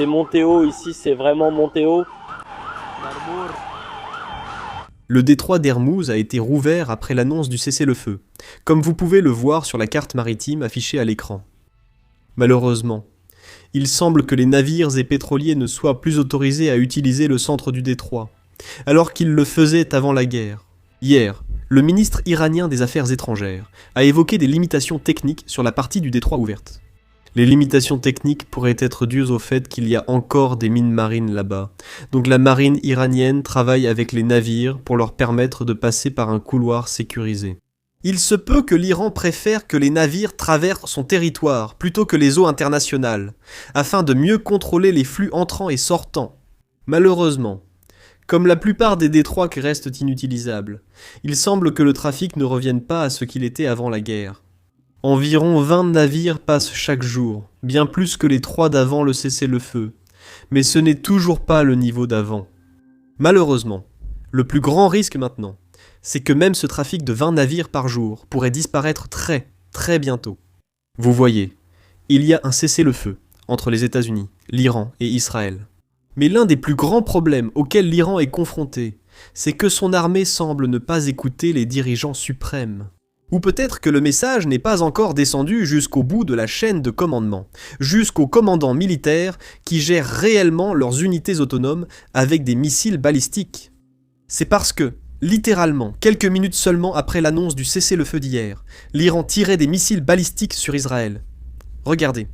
C'est Montéo, ici c'est vraiment Montéo. Le détroit d'Hermouz a été rouvert après l'annonce du cessez-le-feu, comme vous pouvez le voir sur la carte maritime affichée à l'écran. Malheureusement, il semble que les navires et pétroliers ne soient plus autorisés à utiliser le centre du détroit, alors qu'ils le faisaient avant la guerre. Hier, le ministre iranien des Affaires étrangères a évoqué des limitations techniques sur la partie du détroit ouverte. Les limitations techniques pourraient être dues au fait qu'il y a encore des mines marines là-bas, donc la marine iranienne travaille avec les navires pour leur permettre de passer par un couloir sécurisé. Il se peut que l'Iran préfère que les navires traversent son territoire plutôt que les eaux internationales, afin de mieux contrôler les flux entrants et sortants. Malheureusement, comme la plupart des détroits qui restent inutilisables, il semble que le trafic ne revienne pas à ce qu'il était avant la guerre. Environ 20 navires passent chaque jour, bien plus que les 3 d'avant le cessez-le-feu, mais ce n'est toujours pas le niveau d'avant. Malheureusement, le plus grand risque maintenant, c'est que même ce trafic de 20 navires par jour pourrait disparaître très bientôt. Vous voyez, il y a un cessez-le-feu entre les États-Unis, l'Iran et Israël. Mais l'un des plus grands problèmes auxquels l'Iran est confronté, c'est que son armée semble ne pas écouter les dirigeants suprêmes. Ou peut-être que le message n'est pas encore descendu jusqu'au bout de la chaîne de commandement, jusqu'aux commandants militaires qui gèrent réellement leurs unités autonomes avec des missiles balistiques. C'est parce que, littéralement, quelques minutes seulement après l'annonce du cessez-le-feu d'hier, l'Iran tirait des missiles balistiques sur Israël. Regardez.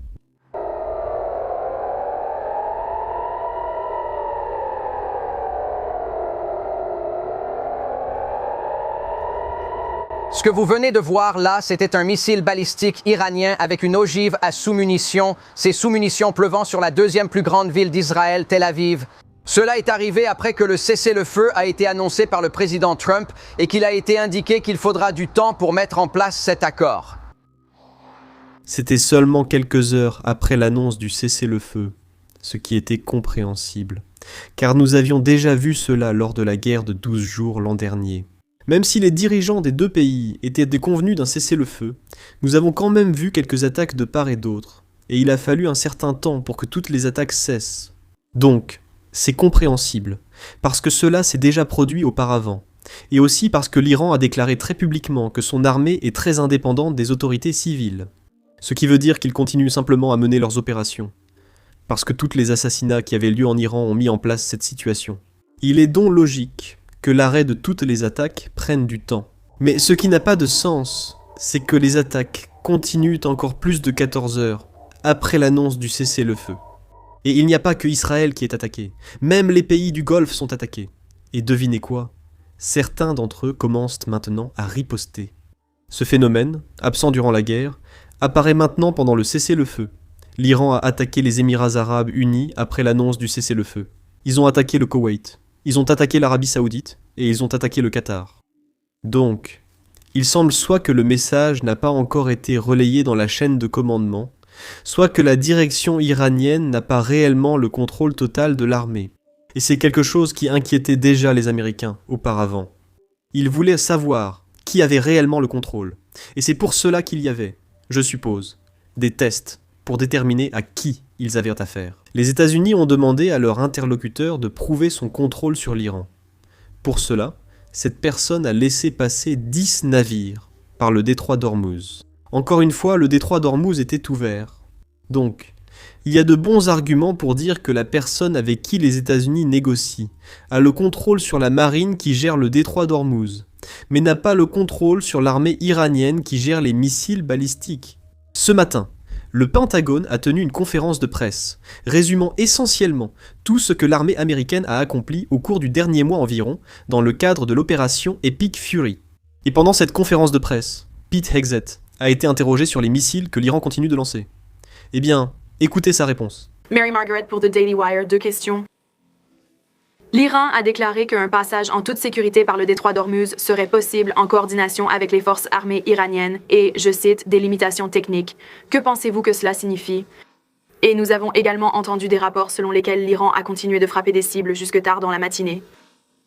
Ce que vous venez de voir là, c'était un missile balistique iranien avec une ogive à sous-munitions, ces sous-munitions pleuvant sur la deuxième plus grande ville d'Israël, Tel Aviv. Cela est arrivé après que le cessez-le-feu a été annoncé par le président Trump et qu'il a été indiqué qu'il faudra du temps pour mettre en place cet accord. C'était seulement quelques heures après l'annonce du cessez-le-feu, ce qui était compréhensible, car nous avions déjà vu cela lors de la guerre de 12 jours l'an dernier. Même si les dirigeants des deux pays étaient convenus d'un cessez-le-feu, nous avons quand même vu quelques attaques de part et d'autre, et il a fallu un certain temps pour que toutes les attaques cessent. Donc, c'est compréhensible, parce que cela s'est déjà produit auparavant, et aussi parce que l'Iran a déclaré très publiquement que son armée est très indépendante des autorités civiles, ce qui veut dire qu'ils continuent simplement à mener leurs opérations, parce que tous les assassinats qui avaient lieu en Iran ont mis en place cette situation. Il est donc logique que l'arrêt de toutes les attaques prenne du temps. Mais ce qui n'a pas de sens, c'est que les attaques continuent encore plus de 14 heures après l'annonce du cessez-le-feu. Et il n'y a pas que Israël qui est attaqué, même les pays du Golfe sont attaqués. Et devinez quoi ? Certains d'entre eux commencent maintenant à riposter. Ce phénomène, absent durant la guerre, apparaît maintenant pendant le cessez-le-feu. L'Iran a attaqué les Émirats arabes unis après l'annonce du cessez-le-feu. Ils ont attaqué le Koweït. Ils ont attaqué l'Arabie Saoudite et ils ont attaqué le Qatar. Donc, il semble soit que le message n'a pas encore été relayé dans la chaîne de commandement, soit que la direction iranienne n'a pas réellement le contrôle total de l'armée. Et c'est quelque chose qui inquiétait déjà les Américains auparavant. Ils voulaient savoir qui avait réellement le contrôle. Et c'est pour cela qu'il y avait, je suppose, des tests pour déterminer à qui ils avaient affaire. Les États-Unis ont demandé à leur interlocuteur de prouver son contrôle sur l'Iran. Pour cela, cette personne a laissé passer 10 navires par le détroit d'Ormuz. Encore une fois, le détroit d'Ormuz était ouvert. Donc, il y a de bons arguments pour dire que la personne avec qui les États-Unis négocient a le contrôle sur la marine qui gère le détroit d'Ormuz, mais n'a pas le contrôle sur l'armée iranienne qui gère les missiles balistiques. Ce matin, le Pentagone a tenu une conférence de presse, résumant essentiellement tout ce que l'armée américaine a accompli au cours du dernier mois environ, dans le cadre de l'opération Epic Fury. Et pendant cette conférence de presse, Pete Hegseth a été interrogé sur les missiles que l'Iran continue de lancer. Eh bien, écoutez sa réponse. Mary Margaret pour The Daily Wire, 2 questions. L'Iran a déclaré qu'un passage en toute sécurité par le détroit d'Ormuz serait possible en coordination avec les forces armées iraniennes et, je cite, des limitations techniques. Que pensez-vous que cela signifie? Et nous avons également entendu des rapports selon lesquels l'Iran a continué de frapper des cibles jusque tard dans la matinée.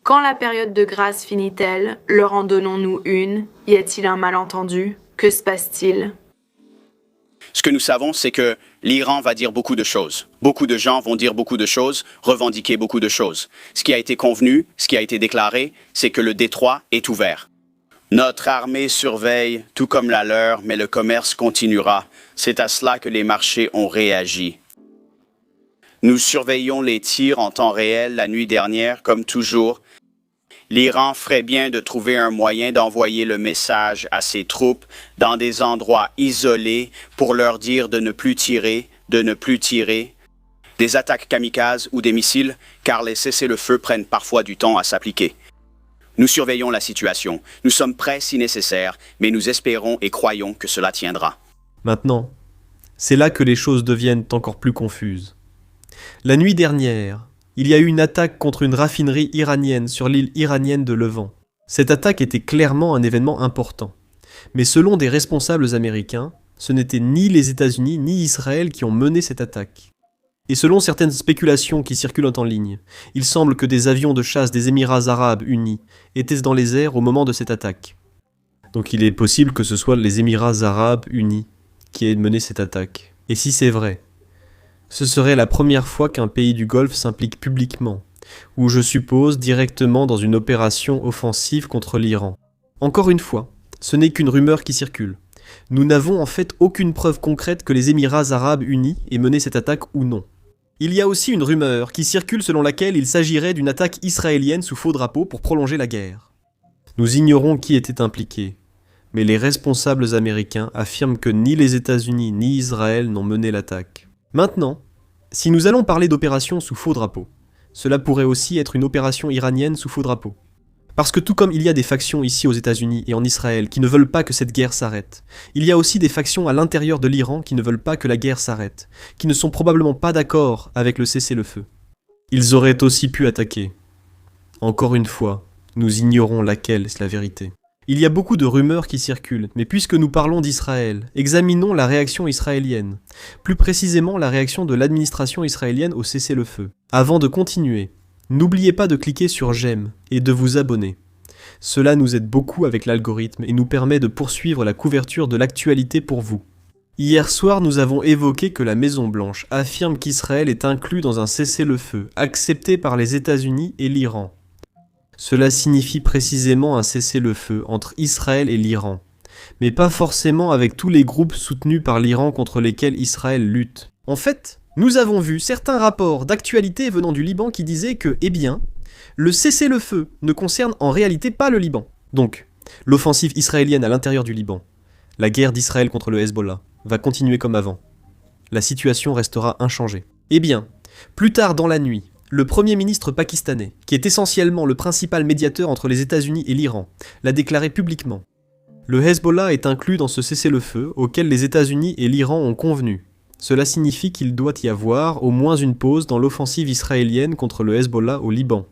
Quand la période de grâce finit-elle? Leur en donnons-nous une? Y a-t-il un malentendu? Que se passe-t-il? Ce que nous savons, c'est que L'Iran va dire beaucoup de choses. Beaucoup de gens vont dire beaucoup de choses, revendiquer beaucoup de choses. Ce qui a été convenu, ce qui a été déclaré, c'est que le détroit est ouvert. Notre armée surveille, tout comme la leur, mais le commerce continuera. C'est à cela que les marchés ont réagi. Nous surveillons les tirs en temps réel la nuit dernière, comme toujours. L'Iran ferait bien de trouver un moyen d'envoyer le message à ses troupes dans des endroits isolés pour leur dire de ne plus tirer, des attaques kamikazes ou des missiles, car les cessez-le-feu prennent parfois du temps à s'appliquer. Nous surveillons la situation, nous sommes prêts si nécessaire, mais nous espérons et croyons que cela tiendra. Maintenant, c'est là que les choses deviennent encore plus confuses. La nuit dernière, il y a eu une attaque contre une raffinerie iranienne sur l'île iranienne de Levant. Cette attaque était clairement un événement important. Mais selon des responsables américains, ce n'étaient ni les États-Unis ni Israël qui ont mené cette attaque. Et selon certaines spéculations qui circulent en ligne, il semble que des avions de chasse des Émirats arabes unis étaient dans les airs au moment de cette attaque. Donc il est possible que ce soit les Émirats arabes unis qui aient mené cette attaque. Et si c'est vrai, ce serait la première fois qu'un pays du Golfe s'implique publiquement, ou je suppose directement dans une opération offensive contre l'Iran. Encore une fois, ce n'est qu'une rumeur qui circule. Nous n'avons en fait aucune preuve concrète que les Émirats arabes unis aient mené cette attaque ou non. Il y a aussi une rumeur qui circule selon laquelle il s'agirait d'une attaque israélienne sous faux drapeau pour prolonger la guerre. Nous ignorons qui était impliqué, mais les responsables américains affirment que ni les États-Unis ni Israël n'ont mené l'attaque. Maintenant, si nous allons parler d'opération sous faux drapeau, cela pourrait aussi être une opération iranienne sous faux drapeau. Parce que tout comme il y a des factions ici aux États-Unis et en Israël qui ne veulent pas que cette guerre s'arrête, il y a aussi des factions à l'intérieur de l'Iran qui ne veulent pas que la guerre s'arrête, qui ne sont probablement pas d'accord avec le cessez-le-feu. Ils auraient aussi pu attaquer. Encore une fois, nous ignorons laquelle est la vérité. Il y a beaucoup de rumeurs qui circulent, mais puisque nous parlons d'Israël, examinons la réaction israélienne, plus précisément la réaction de l'administration israélienne au cessez-le-feu. Avant de continuer, n'oubliez pas de cliquer sur j'aime et de vous abonner. Cela nous aide beaucoup avec l'algorithme et nous permet de poursuivre la couverture de l'actualité pour vous. Hier soir, nous avons évoqué que la Maison-Blanche affirme qu'Israël est inclus dans un cessez-le-feu accepté par les États-Unis et l'Iran. Cela signifie précisément un cessez-le-feu entre Israël et l'Iran, mais pas forcément avec tous les groupes soutenus par l'Iran contre lesquels Israël lutte. En fait, nous avons vu certains rapports d'actualité venant du Liban qui disaient que, le cessez-le-feu ne concerne en réalité pas le Liban. Donc, l'offensive israélienne à l'intérieur du Liban, la guerre d'Israël contre le Hezbollah, va continuer comme avant. La situation restera inchangée. Plus tard dans la nuit, le Premier ministre pakistanais, qui est essentiellement le principal médiateur entre les États-Unis et l'Iran, l'a déclaré publiquement. Le Hezbollah est inclus dans ce cessez-le-feu auquel les États-Unis et l'Iran ont convenu. Cela signifie qu'il doit y avoir au moins une pause dans l'offensive israélienne contre le Hezbollah au Liban.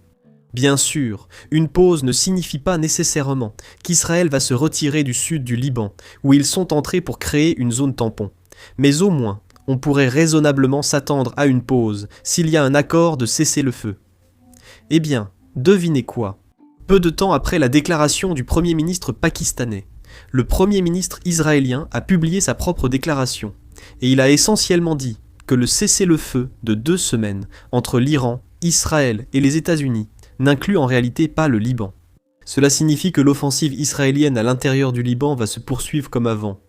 Bien sûr, une pause ne signifie pas nécessairement qu'Israël va se retirer du sud du Liban, où ils sont entrés pour créer une zone tampon. Mais au moins, on pourrait raisonnablement s'attendre à une pause s'il y a un accord de cessez-le-feu. Devinez quoi ? Peu de temps après la déclaration du Premier ministre pakistanais, le Premier ministre israélien a publié sa propre déclaration, et il a essentiellement dit que le cessez-le-feu de 2 semaines entre l'Iran, Israël et les États-Unis n'inclut en réalité pas le Liban. Cela signifie que l'offensive israélienne à l'intérieur du Liban va se poursuivre comme avant.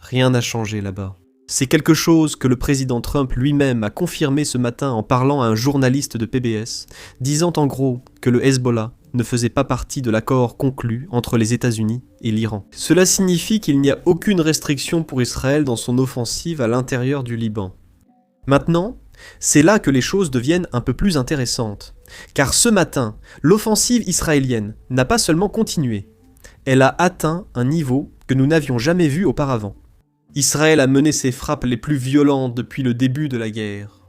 Rien n'a changé là-bas. C'est quelque chose que le président Trump lui-même a confirmé ce matin en parlant à un journaliste de PBS, disant en gros que le Hezbollah ne faisait pas partie de l'accord conclu entre les États-Unis et l'Iran. Cela signifie qu'il n'y a aucune restriction pour Israël dans son offensive à l'intérieur du Liban. Maintenant, c'est là que les choses deviennent un peu plus intéressantes. Car ce matin, l'offensive israélienne n'a pas seulement continué, elle a atteint un niveau que nous n'avions jamais vu auparavant. Israël a mené ses frappes les plus violentes depuis le début de la guerre.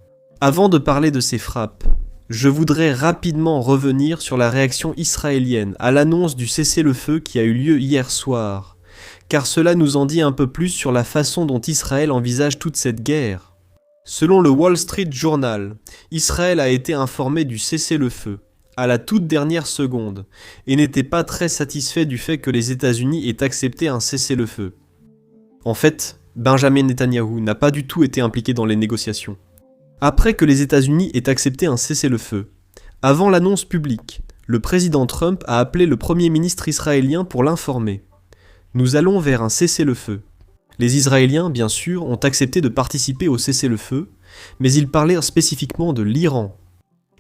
Avant de parler de ces frappes, je voudrais rapidement revenir sur la réaction israélienne à l'annonce du cessez-le-feu qui a eu lieu hier soir, car cela nous en dit un peu plus sur la façon dont Israël envisage toute cette guerre. Selon le Wall Street Journal, Israël a été informé du cessez-le-feu, à la toute dernière seconde, et n'était pas très satisfait du fait que les États-Unis aient accepté un cessez-le-feu. En fait, Benjamin Netanyahou n'a pas du tout été impliqué dans les négociations. Après que les États-Unis aient accepté un cessez-le-feu, avant l'annonce publique, le président Trump a appelé le premier ministre israélien pour l'informer. Nous allons vers un cessez-le-feu. Les Israéliens, bien sûr, ont accepté de participer au cessez-le-feu, mais ils parlèrent spécifiquement de l'Iran.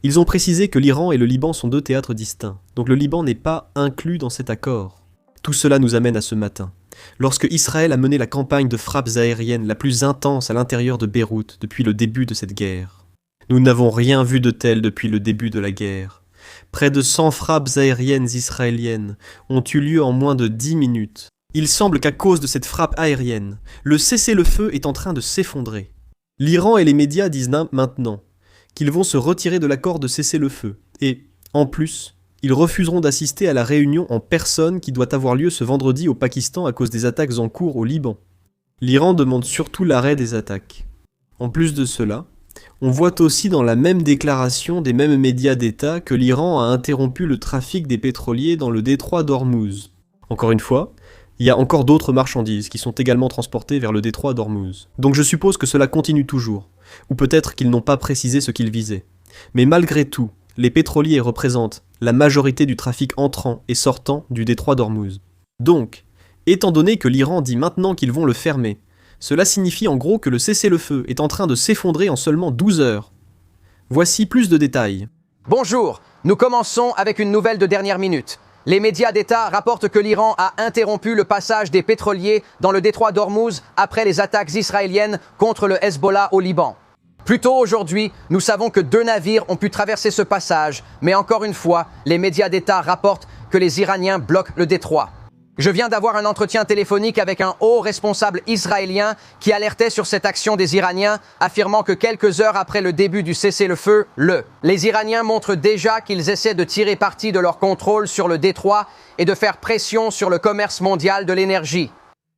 Ils ont précisé que l'Iran et le Liban sont deux théâtres distincts, donc le Liban n'est pas inclus dans cet accord. Tout cela nous amène à ce matin, lorsque Israël a mené la campagne de frappes aériennes la plus intense à l'intérieur de Beyrouth depuis le début de cette guerre. Nous n'avons rien vu de tel depuis le début de la guerre. Près de 100 frappes aériennes israéliennes ont eu lieu en moins de 10 minutes. Il semble qu'à cause de cette frappe aérienne, le cessez-le-feu est en train de s'effondrer. L'Iran et les médias disent maintenant qu'ils vont se retirer de l'accord de cessez-le-feu et, en plus, ils refuseront d'assister à la réunion en personne qui doit avoir lieu ce vendredi au Pakistan à cause des attaques en cours au Liban. L'Iran demande surtout l'arrêt des attaques. En plus de cela, on voit aussi dans la même déclaration des mêmes médias d'État que l'Iran a interrompu le trafic des pétroliers dans le détroit d'Ormuz. Encore une fois, il y a encore d'autres marchandises qui sont également transportées vers le détroit d'Ormuz. Donc je suppose que cela continue toujours, ou peut-être qu'ils n'ont pas précisé ce qu'ils visaient. Mais malgré tout, les pétroliers représentent la majorité du trafic entrant et sortant du détroit d'Ormuz. Donc, étant donné que l'Iran dit maintenant qu'ils vont le fermer, cela signifie en gros que le cessez-le-feu est en train de s'effondrer en seulement 12 heures. Voici plus de détails. Bonjour, nous commençons avec une nouvelle de dernière minute. Les médias d'État rapportent que l'Iran a interrompu le passage des pétroliers dans le détroit d'Ormuz après les attaques israéliennes contre le Hezbollah au Liban. Plus tôt aujourd'hui, nous savons que 2 navires ont pu traverser ce passage, mais encore une fois, les médias d'État rapportent que les Iraniens bloquent le détroit. Je viens d'avoir un entretien téléphonique avec un haut responsable israélien qui alertait sur cette action des Iraniens, affirmant que quelques heures après le début du cessez-le-feu, les Iraniens montrent déjà qu'ils essaient de tirer parti de leur contrôle sur le détroit et de faire pression sur le commerce mondial de l'énergie.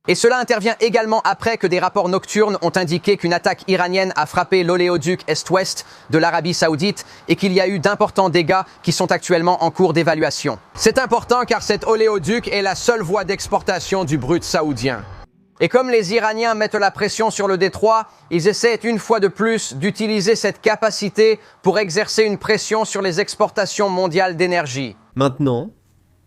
Et cela intervient également après que des rapports nocturnes ont indiqué qu'une attaque iranienne a frappé l'oléoduc Est-Ouest de l'Arabie Saoudite et qu'il y a eu d'importants dégâts qui sont actuellement en cours d'évaluation. C'est important car cet oléoduc est la seule voie d'exportation du brut saoudien. Et comme les Iraniens mettent la pression sur le détroit, ils essaient une fois de plus d'utiliser cette capacité pour exercer une pression sur les exportations mondiales d'énergie. Maintenant,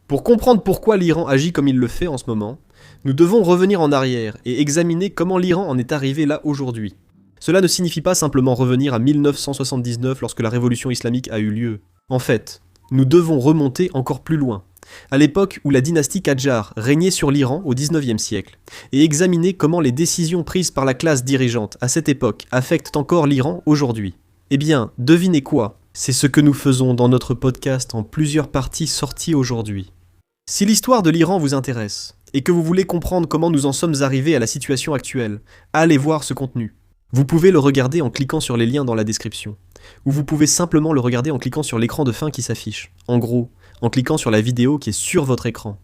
pour comprendre pourquoi l'Iran agit comme il le fait en ce moment, nous devons revenir en arrière et examiner comment l'Iran en est arrivé là aujourd'hui. Cela ne signifie pas simplement revenir à 1979 lorsque la révolution islamique a eu lieu. En fait, nous devons remonter encore plus loin, à l'époque où la dynastie Qadjar régnait sur l'Iran au XIXe siècle, et examiner comment les décisions prises par la classe dirigeante à cette époque affectent encore l'Iran aujourd'hui. Eh bien, devinez quoi? C'est ce que nous faisons dans notre podcast en plusieurs parties sorties aujourd'hui. Si l'histoire de l'Iran vous intéresse, et que vous voulez comprendre comment nous en sommes arrivés à la situation actuelle, allez voir ce contenu. Vous pouvez le regarder en cliquant sur les liens dans la description, ou vous pouvez simplement le regarder en cliquant sur l'écran de fin qui s'affiche. En gros, en cliquant sur la vidéo qui est sur votre écran.